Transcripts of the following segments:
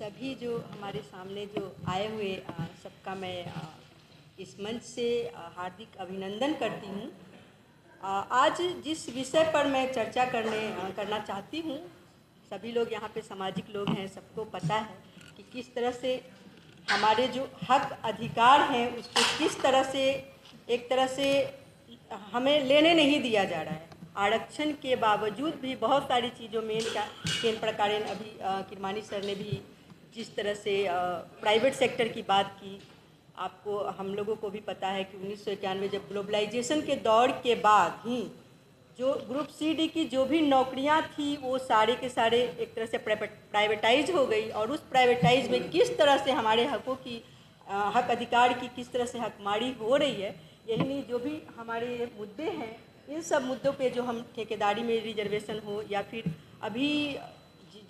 सभी जो हमारे सामने जो आए हुए सबका मैं इस मंच से हार्दिक अभिनंदन करती हूँ। आज जिस विषय पर मैं चर्चा करना चाहती हूँ, सभी लोग यहाँ पे सामाजिक लोग हैं, सबको पता है कि किस तरह से हमारे जो हक अधिकार हैं उसको किस तरह से एक तरह से हमें लेने नहीं दिया जा रहा है। आरक्षण के बावजूद भी बहुत सारी चीज़ों में केंद्र प्रकार अभी किरमानी सर ने भी जिस तरह से प्राइवेट सेक्टर की बात की, आपको हम लोगों को भी पता है कि 1991 जब ग्लोबलाइजेशन के दौर के बाद ही जो ग्रुप सी डी की जो भी नौकरियां थी वो सारे के सारे एक तरह से प्राइवेटाइज हो गई, और उस प्राइवेटाइज में किस तरह से हमारे हकों की हक अधिकार की किस तरह से हकमारी हो रही है। यही नहीं, जो भी हमारे मुद्दे हैं, इन सब मुद्दों पे जो हम ठेकेदारी में रिजर्वेशन हो या फिर अभी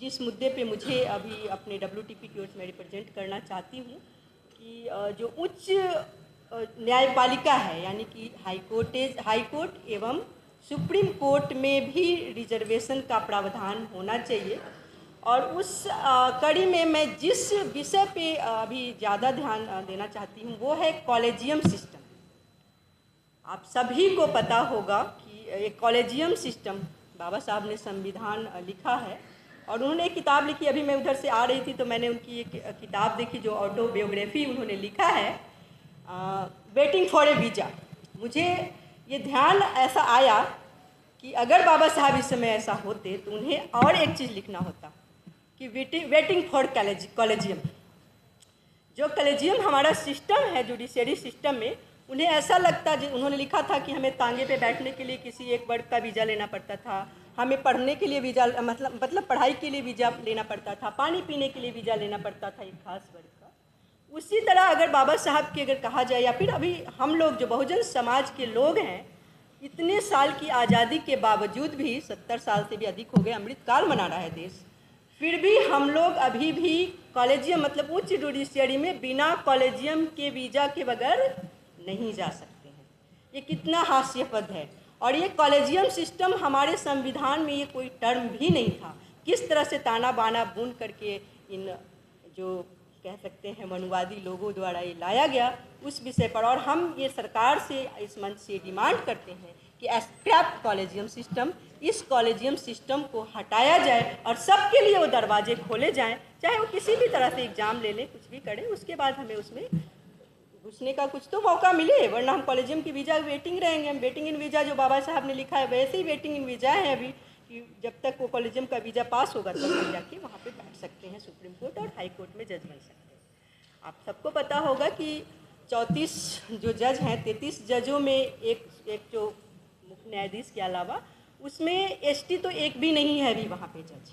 जिस मुद्दे पे मुझे अभी अपने WTP की ओर से मैं रिप्रेजेंट करना चाहती हूँ कि जो उच्च न्यायपालिका है, यानी कि हाई कोर्ट एवं सुप्रीम कोर्ट में भी रिजर्वेशन का प्रावधान होना चाहिए। और उस कड़ी में मैं जिस विषय पे अभी ज़्यादा ध्यान देना चाहती हूँ वो है कॉलेजियम सिस्टम। आप सभी को पता होगा कि एक कॉलेजियम सिस्टम, बाबा साहब ने संविधान लिखा है और उन्होंने एक किताब लिखी। अभी मैं उधर से आ रही थी तो मैंने उनकी एक किताब देखी जो ऑटोबायोग्राफी उन्होंने लिखा है, वेटिंग फॉर ए वीज़ा। मुझे ये ध्यान ऐसा आया कि अगर बाबा साहब इस समय ऐसा होते तो उन्हें और एक चीज़ लिखना होता कि वेटिंग फॉर कॉलेजियम। जो कॉलेजियम हमारा सिस्टम है जुडिशरी सिस्टम में, उन्हें ऐसा लगता, उन्होंने लिखा था कि हमें तांगे पे बैठने के लिए किसी एक वर्ग का वीज़ा लेना पड़ता था, हमें पढ़ने के लिए वीज़ा मतलब पढ़ाई के लिए वीज़ा लेना पड़ता था, पानी पीने के लिए वीज़ा लेना पड़ता था एक खास वर्ग का। उसी तरह अगर बाबा साहब की अगर कहा जाए, या फिर अभी हम लोग जो बहुजन समाज के लोग हैं, इतने साल की आज़ादी के बावजूद भी 70 साल से भी अधिक हो गए, अमृतकाल मना रहा है देश, फिर भी हम लोग अभी भी कॉलेजियम मतलब उच्च जुडिशरी में बिना कॉलेजियम के वीज़ा के बगैर नहीं जा सकते हैं। ये कितना हास्यास्पद है। और ये कॉलेजियम सिस्टम हमारे संविधान में ये कोई टर्म भी नहीं था। किस तरह से ताना बाना बुन करके इन जो कह सकते हैं मनुवादी लोगों द्वारा ये लाया गया उस विषय पर। और हम ये सरकार से इस मंच से डिमांड करते हैं कि स्क्रैप कॉलेजियम सिस्टम, इस कॉलेजियम सिस्टम को हटाया जाए और सबके लिए वो दरवाजे खोले जाएं, चाहे वो किसी भी तरह से एग्ज़ाम ले लें, कुछ भी करें, उसके बाद हमें उसमें घुसने का कुछ तो मौका मिले, वरना हम कॉलेजियम की वीज़ा वेटिंग रहेंगे। हम वेटिंग इन वीज़ा जो बाबा साहब ने लिखा है वैसे ही वेटिंग इन वीज़ा है अभी, कि जब तक वो कॉलेजियम का वीज़ा पास होगा तब हम जाके वहाँ पे बैठ सकते हैं, सुप्रीम कोर्ट और हाई कोर्ट में जज बन सकते हैं। आप सबको पता होगा कि 34 जो जज हैं, 33 जजों में एक जो मुख्य न्यायाधीश के अलावा उसमें ST तो एक भी नहीं है अभी वहाँ पे जज,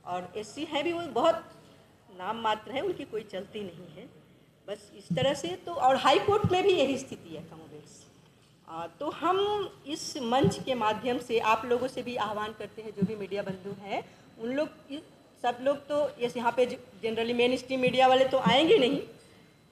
और SC है भी वो बहुत नाम मात्र है, उनकी कोई चलती नहीं है। बस इस तरह से तो, और हाई कोर्ट में भी यही स्थिति है कमोबेश। तो हम इस मंच के माध्यम से आप लोगों से भी आह्वान करते हैं, जो भी मीडिया बंधु हैं, उन लोग सब लोग तो यहाँ पे जनरली मेन स्ट्रीम मीडिया वाले तो आएंगे नहीं,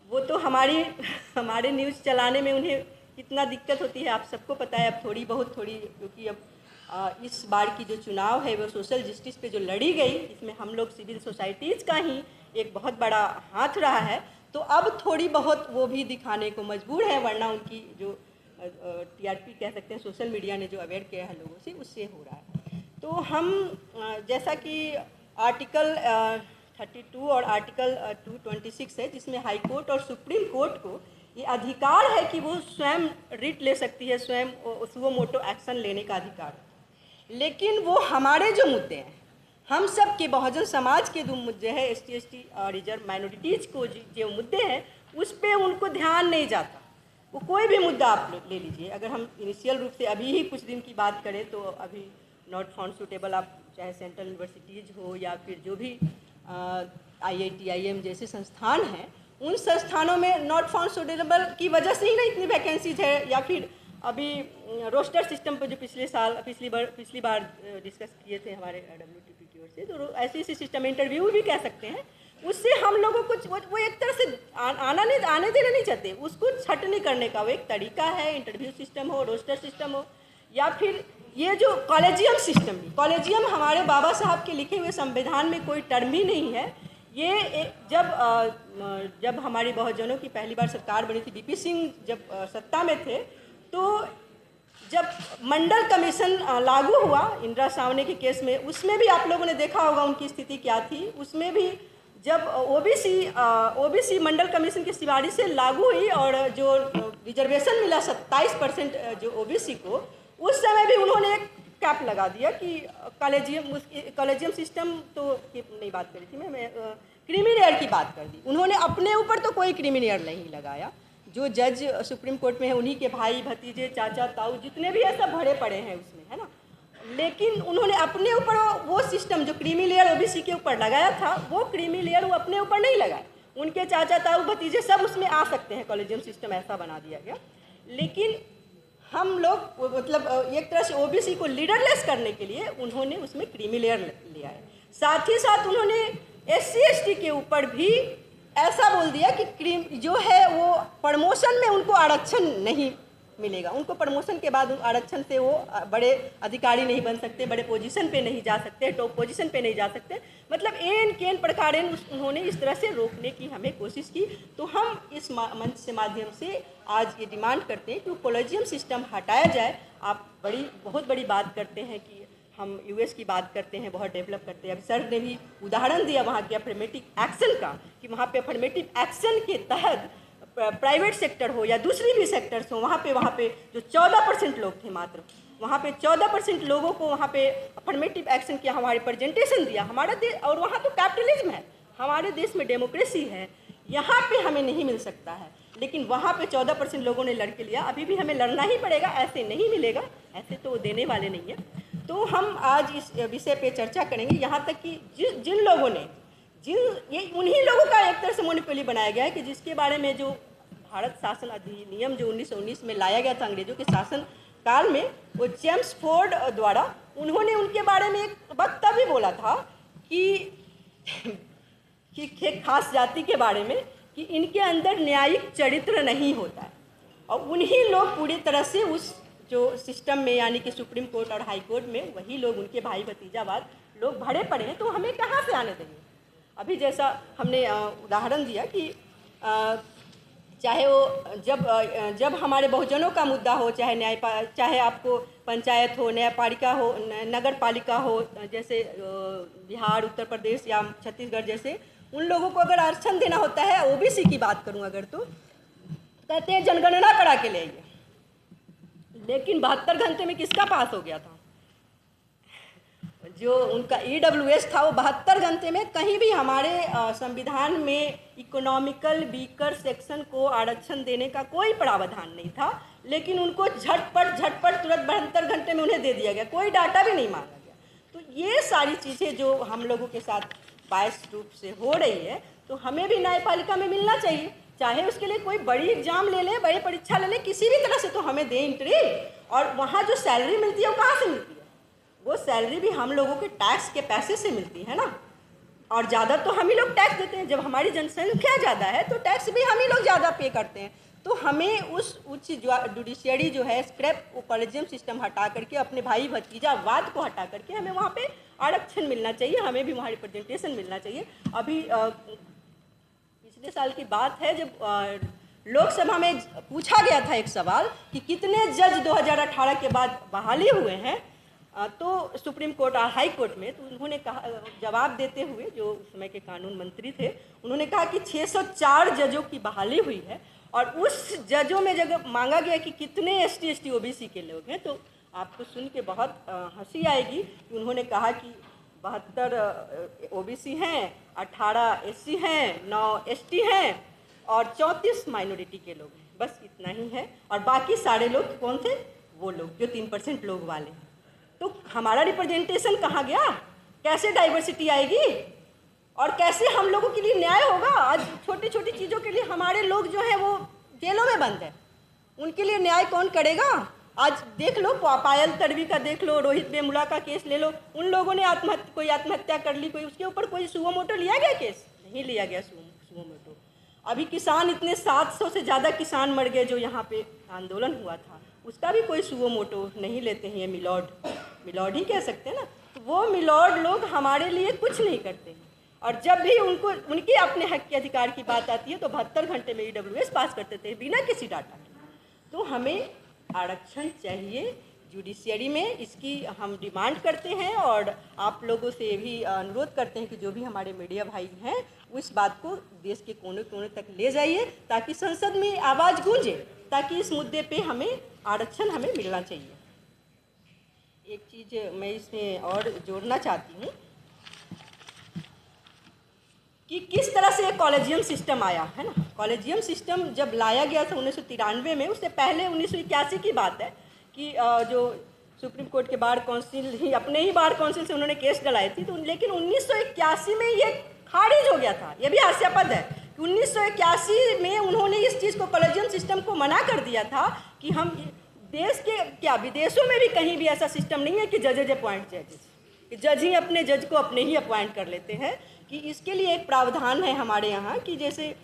वो तो हमारे न्यूज़ चलाने में उन्हें कितना दिक्कत होती है आप सबको पता है। अब थोड़ी, क्योंकि अब इस बार की जो चुनाव है वो सोशल जस्टिस पे जो लड़ी गई, इसमें हम लोग सिविल सोसाइटीज़ का ही एक बहुत बड़ा हाथ रहा है, तो अब थोड़ी बहुत वो भी दिखाने को मजबूर है, वरना उनकी जो TRP कह सकते हैं सोशल मीडिया ने जो अवेयर किया है लोगों से, उससे हो रहा है। तो हम जैसा कि आर्टिकल 32 और आर्टिकल 226 है, जिसमें हाई कोर्ट और सुप्रीम कोर्ट को ये अधिकार है कि वो स्वयं रिट ले सकती है, स्वयं सुओ मोटो एक्शन लेने का अधिकार है। लेकिन वो हमारे जो मुद्दे हैं, हम सब के बहुजन समाज के जो मुद्दे हैं, ST रिजर्व माइनॉरिटीज़ को जो मुद्दे हैं, उस पर उनको ध्यान नहीं जाता। वो कोई भी मुद्दा आप ले लीजिए, अगर हम इनिशियल रूप से अभी ही कुछ दिन की बात करें तो अभी नॉट फाउंड सूटेबल, आप चाहे सेंट्रल यूनिवर्सिटीज़ हो या फिर जो भी IIT IIM जैसे संस्थान हैं, उन संस्थानों में नॉट फाउंड सूटेबल की वजह से ही ना इतनी वैकेंसीज है। या फिर अभी रोस्टर सिस्टम पर जो पिछली बार डिस्कस किए थे हमारे WTP की ओर से, तो ऐसी सिस्टम इंटरव्यू भी कह सकते हैं, उससे हम लोगों को वो एक तरह से आने देना नहीं चाहते, उसको छटनी करने का वो एक तरीका है। इंटरव्यू सिस्टम हो, रोस्टर सिस्टम हो, या फिर ये जो कॉलेजियम सिस्टम भी, कॉलेजियम हमारे बाबा साहब के लिखे हुए संविधान में कोई टर्म ही नहीं है। जब हमारी बहुजनों की पहली बार सरकार बनी थी, बीपी सिंह जब सत्ता में थे, तो जब मंडल कमीशन लागू हुआ इंदिरा सावने के केस में, उसमें भी आप लोगों ने देखा होगा उनकी स्थिति क्या थी। उसमें भी जब ओबीसी मंडल कमीशन की सिफारिश से लागू हुई और जो रिजर्वेशन मिला 27% जो ओबीसी को, उस समय भी उन्होंने एक कैप लगा दिया कि कॉलेजियम सिस्टम तो की नहीं बात करी थी मैं क्रीमी लेयर की बात कर दी। उन्होंने अपने ऊपर तो कोई क्रीमी लेयर नहीं लगाया। जो जज सुप्रीम कोर्ट में है उन्हीं के भाई भतीजे चाचा ताऊ जितने भी है सब भरे पड़े हैं उसमें, है ना। लेकिन उन्होंने अपने ऊपर वो सिस्टम जो क्रीमी लेयर ओबीसी के ऊपर लगाया था, वो क्रीमी लेयर वो अपने ऊपर नहीं लगाए। उनके चाचा ताऊ भतीजे सब उसमें आ सकते हैं, कॉलेजियम सिस्टम ऐसा बना दिया गया। लेकिन हम लोग मतलब एक तरह से ओबीसी को लीडरलेस करने के लिए उन्होंने उसमें क्रीमी लेयर लिया है। साथ ही साथ उन्होंने एससी एसटी के ऊपर भी ऐसा बोल दिया कि क्रीम जो है वो प्रमोशन में उनको आरक्षण नहीं मिलेगा। उनको प्रमोशन के बाद आरक्षण से वो बड़े अधिकारी नहीं बन सकते, बड़े पोजीशन पे नहीं जा सकते, टॉप पोजीशन पे नहीं जा सकते। मतलब एन केन प्रकार उन्होंने इस तरह से रोकने की हमें कोशिश की। तो हम इस मंच से माध्यम से आज ये डिमांड करते हैं कि कॉलेजियम सिस्टम हटाया जाए। आप बहुत बड़ी बात करते हैं कि हम यूएस की बात करते हैं, बहुत डेवलप करते हैं। अभी सर ने भी उदाहरण दिया वहाँ के अफर्मेटिव एक्शन का कि वहाँ पे अफर्मेटिव एक्शन के तहत प्राइवेट सेक्टर हो या दूसरी भी सेक्टर्स हो, वहाँ पे जो 14% लोग थे मात्र, वहाँ पे 14% लोगों को वहाँ पे अफर्मेटिव एक्शन किया, हमारे प्रेजेंटेशन दिया। हमारा देश, और वहाँ तो कैपिटलिज्म है, हमारे देश में डेमोक्रेसी है, यहाँ पे हमें नहीं मिल सकता है। लेकिन वहाँ पे 14% लोगों ने लड़के लिया। अभी भी हमें लड़ना ही पड़ेगा, ऐसे नहीं मिलेगा, ऐसे तो देने वाले नहीं है। तो हम आज इस विषय पे चर्चा करेंगे, यहाँ तक कि जिन लोगों ने ये उन्हीं लोगों का एक तरह से मोनोपोली बनाया गया है कि जिसके बारे में जो भारत शासन अधिनियम जो 1919 में लाया गया था अंग्रेजों के शासन काल में, वो जेम्स फोर्ड द्वारा उन्होंने उनके बारे में एक वक्तव्य बोला था कि एक खास जाति के बारे में कि इनके अंदर न्यायिक चरित्र नहीं होता है। और उन्हीं लोग पूरी तरह से उस जो सिस्टम में यानी कि सुप्रीम कोर्ट और हाई कोर्ट में वही लोग, उनके भाई भतीजावाद लोग भरे पड़े हैं। तो हमें कहाँ से आने देंगे? अभी जैसा हमने उदाहरण दिया कि चाहे वो जब हमारे बहुजनों का मुद्दा हो, चाहे आपको पंचायत हो, न्यायपालिका हो, नगर पालिका हो, जैसे बिहार, उत्तर प्रदेश या छत्तीसगढ़ जैसे, उन लोगों को अगर आरक्षण देना होता है, ओबीसी की बात करूं अगर, तो कहते हैं जनगणना करा के ले आइए। लेकिन 72 घंटे में किसका पास हो गया था? जो उनका EWS था वो 72 घंटे में कहीं भी हमारे संविधान में इकोनॉमिकल वीकर सेक्शन को आरक्षण देने का कोई प्रावधान नहीं था। लेकिन उनको झटपट तुरंत 72 घंटे में उन्हें दे दिया गया, कोई डाटा भी नहीं मांगा गया। तो ये सारी चीज़ें जो हम लोगों के साथ बायस रूप से हो रही है, तो हमें भी न्यायपालिका में मिलना चाहिए। चाहे उसके लिए कोई बड़ी एग्जाम ले लें, बड़ी परीक्षा ले लें, किसी भी तरह से तो हमें दें इंट्री। और वहाँ जो सैलरी मिलती है वो कहाँ से मिलती है? वो सैलरी भी हम लोगों के टैक्स के पैसे से मिलती है ना। और ज़्यादा तो हम ही लोग टैक्स देते हैं। जब हमारी जनसंख्या ज़्यादा है तो टैक्स भी हम ही लोग ज़्यादा पे करते हैं। तो हमें उस उच्च जुडिशियरी जो है, स्क्रैप कॉलेजियम सिस्टम हटा करके, अपने भाई भतीजावाद को हटा करके हमें वहाँ पे आरक्षण मिलना चाहिए, हमें भी वहाँ रिप्रेजेंटेशन मिलना चाहिए। अभी पिछले साल की बात है जब लोकसभा में पूछा गया था एक सवाल कि कितने जज 2018 के बाद बहाली हुए हैं, तो सुप्रीम कोर्ट और हाई कोर्ट में, तो उन्होंने कहा, जवाब देते हुए जो उस समय के कानून मंत्री थे, उन्होंने कहा कि 604 जजों की बहाली हुई है। और उस जजों में जब मांगा गया कि कितने ST ST OBC के लोग हैं, तो आपको सुन के बहुत हंसी आएगी कि उन्होंने कहा कि 72 OBC हैं, 18 SC हैं, 9 ST हैं और 34 माइनॉरिटी के लोग हैं। बस इतना ही है। और बाकी सारे लोग कौन थे? वो लोग जो 3% लोग वाले हैं। तो हमारा रिप्रेजेंटेशन कहाँ गया? कैसे डाइवर्सिटी आएगी और कैसे हम लोगों के लिए न्याय होगा? आज छोटी छोटी चीज़ों के लिए हमारे लोग जो हैं वो जेलों में बंद हैं, उनके लिए न्याय कौन करेगा? आज देख लो, पायल तडवी का देख लो, रोहित वेमुला का केस ले लो, उन लोगों ने कोई आत्महत्या कर ली, कोई उसके ऊपर कोई सुओ मोटो लिया गया? केस नहीं लिया गया सुओ मोटो। अभी किसान इतने 700 से ज़्यादा किसान मर गए जो यहाँ पे आंदोलन हुआ था, उसका भी कोई सुओ मोटो नहीं लेते हैं। ये मिलॉर्ड ही कह सकते हैं ना। तो वो मिलॉर्ड लोग हमारे लिए कुछ नहीं करते हैं। और जब भी उनको उनके अपने हक के अधिकार की बात आती है तो 72 घंटे में ईडब्ल्यूएस पास करते थे बिना किसी डाटा के। तो हमें आरक्षण चाहिए जुडिशियरी में, इसकी हम डिमांड करते हैं और आप लोगों से भी अनुरोध करते हैं कि जो भी हमारे मीडिया भाई हैं वो इस बात को देश के कोने कोने तक ले जाइए ताकि संसद में आवाज़ गूंजे, ताकि इस मुद्दे पे हमें आरक्षण हमें मिलना चाहिए। एक चीज़ मैं इसमें और जोड़ना चाहती हूँ कि किस तरह से कॉलेजियम सिस्टम आया है ना। कॉलेजियम सिस्टम जब लाया गया था 1993 में, उससे पहले 1981 की बात है कि जो सुप्रीम कोर्ट के बार काउंसिल ही अपने ही बार काउंसिल से उन्होंने केस डलाई थी, तो लेकिन 1981 में ये खारिज हो गया था। ये भी हास्यास्पद है कि 1981 में उन्होंने इस चीज़ को कॉलेजियम सिस्टम को मना कर दिया था कि हम देश के क्या विदेशों में भी कहीं भी ऐसा सिस्टम नहीं है कि जजेज अपॉइंट जजेस, कि जज ही अपने जज को अपने ही अपॉइंट कर लेते हैं। कि इसके लिए एक प्रावधान है हमारे यहाँ कि जैसे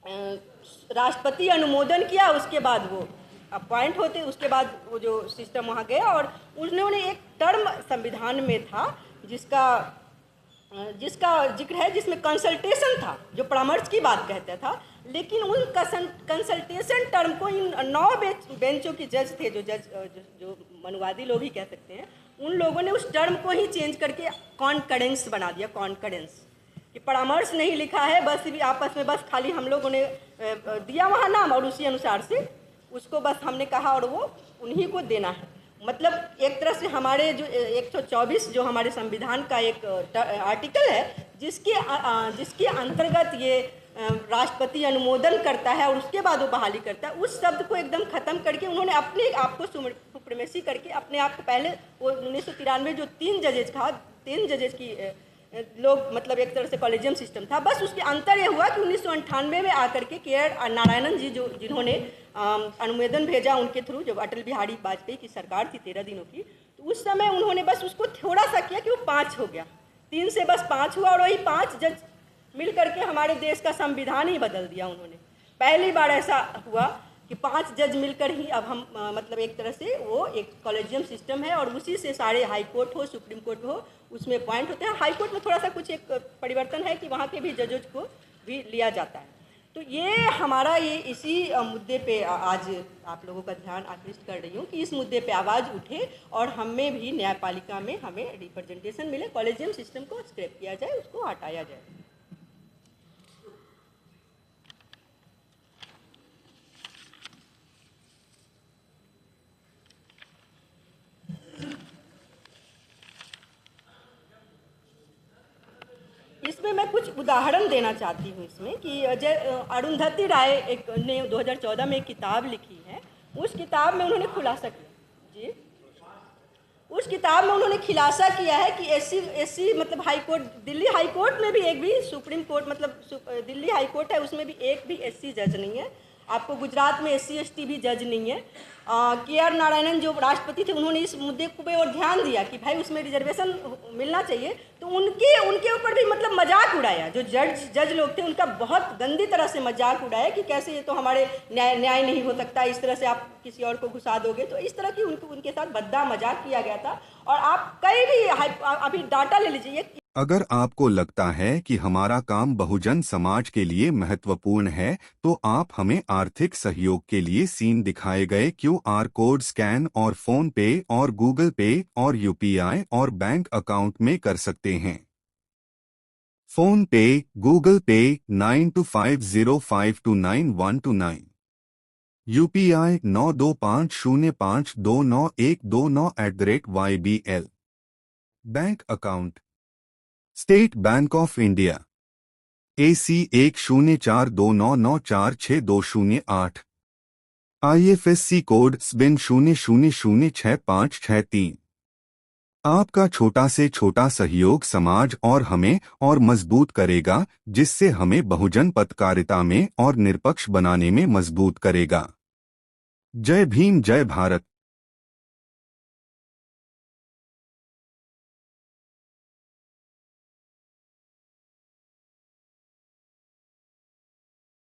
राष्ट्रपति अनुमोदन किया, उसके बाद वो अपॉइंट होते, उसके बाद वो जो सिस्टम वहाँ गया और उन्होंने एक टर्म संविधान में था जिसका जिक्र है, जिसमें कंसल्टेशन था, जो परामर्श की बात कहता था। लेकिन उन कंसल्टेशन टर्म को इन 9 बेंचों के जज थे, जो मनुवादी लोग ही कह सकते हैं, उन लोगों ने उस टर्म को ही चेंज करके कॉन्करेंस बना दिया। कॉन्करेंस कि परामर्श नहीं लिखा है, बस भी आपस में बस खाली हम लोगों ने दिया वहाँ नाम और उसी अनुसार से उसको बस हमने कहा और वो उन्हीं को देना है। मतलब एक तरह से हमारे जो 124 जो हमारे संविधान का एक आर्टिकल है जिसके अंतर्गत ये राष्ट्रपति अनुमोदन करता है और उसके बाद वो बहाली करता है, उस शब्द को एकदम ख़त्म करके उन्होंने अपने आप को सुप्रीमेसी करके अपने आप को पहले वो 1993 जो 3 जजेज की लोग मतलब एक तरह से कॉलेजियम सिस्टम था, बस उसके अंतर ये हुआ कि 1998 में आकर के के.आर. नारायणन जी जिन्होंने अनुमोदन भेजा उनके थ्रू, जब अटल बिहारी वाजपेयी की सरकार थी 13 दिनों की, तो उस समय उन्होंने बस उसको थोड़ा सा किया कि वो 5 हो गया, 3 से बस 5 हुआ और वही 5 जज मिल करके हमारे देश का संविधान ही बदल दिया उन्होंने। पहली बार ऐसा हुआ कि 5 जज मिलकर ही अब हम मतलब एक तरह से वो एक कॉलेजियम सिस्टम है और उसी से सारे हाई कोर्ट हो, सुप्रीम कोर्ट हो, उसमें अपॉइंट होते हैं। हाई कोर्ट में थोड़ा सा कुछ एक परिवर्तन है कि वहाँ के भी जजों को भी लिया जाता है। तो ये हमारा ये इसी मुद्दे पे आज आप लोगों का ध्यान आकृष्ट कर रही हूँ कि इस मुद्दे पे आवाज़ उठे और हमें भी न्यायपालिका में हमें रिप्रेजेंटेशन मिले, कॉलेजियम सिस्टम को स्क्रैप किया जाए, उसको हटाया जाए। इसमें मैं कुछ उदाहरण देना चाहती हूँ इसमें कि अरुंधति राय ने 2014 में एक किताब लिखी है, उस किताब में उन्होंने खुलासा किया जी, उस किताब में उन्होंने खुलासा किया है कि एससी मतलब high court, Delhi high court में भी एक भी सुप्रीम कोर्ट मतलब दिल्ली हाई कोर्ट है, उसमें भी एक भी एससी जज नहीं है। आपको गुजरात में एससी एसटी भी जज नहीं है। के.आर. नारायणन जो राष्ट्रपति थे उन्होंने इस मुद्दे को पे और ध्यान दिया कि भाई उसमें रिजर्वेशन मिलना चाहिए, तो उनके ऊपर भी मतलब मजाक उड़ाया। जो जज लोग थे उनका बहुत गंदी तरह से मजाक उड़ाया कि कैसे ये तो हमारे न्याय नहीं हो सकता, इस तरह से आप किसी और को घुसा दोगे। तो इस तरह की उनके साथ भद्दा मजाक किया गया था। और आप कई भी अभी डाटा ले लीजिए। अगर आपको लगता है कि हमारा काम बहुजन समाज के लिए महत्वपूर्ण है, तो आप हमें आर्थिक सहयोग के लिए सीन दिखाए गए QR कोड स्कैन और फोन पे और गूगल पे और UPI और बैंक अकाउंट में कर सकते हैं। फोन पे, गूगल पे 9250529129, UPI 9250529129@YBL। Bank account state bank of India AC 1042994628, IFSC code SBIN 00066563। आपका छोटा से छोटा सहयोग समाज और हमें और मजबूत करेगा, जिससे हमें बहुजन पत्रकारिता में और निष्पक्ष बनाने में मजबूत करेगा। जय भीम, जय भारत।